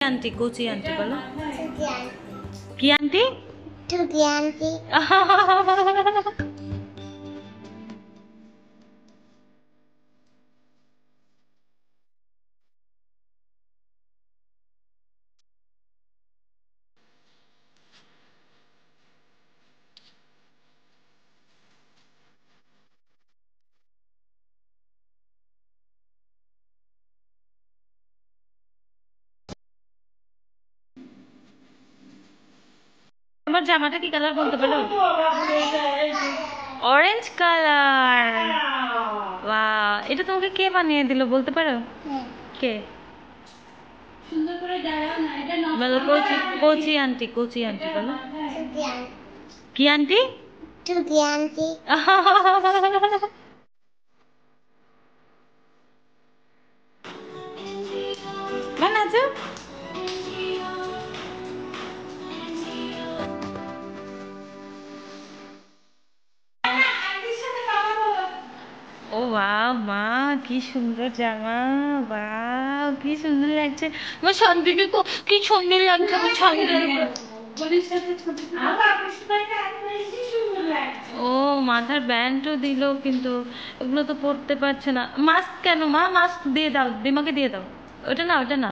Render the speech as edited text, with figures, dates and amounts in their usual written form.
Aunty Kochi aunty বলো। কি aunty? টুকি আন্টি। আমার জামাটা কি কালার বলতে পারো? Orange colour. বাহ, এটা তোমাকে কে বানিয়ে দিল বলতে পারো? কে? সুন্দর করে দাঁড়াও না, এটা নষ্ট বলো কোচি কোচি আন্টি কোচি আন্টি বলো। কি আন্টি? টুকি আন্টি। মানে আছো? ও বাহ মা, কি সুন্দর জামা। বাহ, কি সুন্দর লাগছে আমার শান্তিকে, কি সুন্দর লাগছে আমার শান্তিকে। ও মাথার ব্যান্ডও দিল, কিন্তু এগুলো তো পরতে পারছে না। মাস্ক কেন মা? মাস্ক দিয়ে দাও, দিমাকে দিয়ে দাও। ওটা না, ওটা না।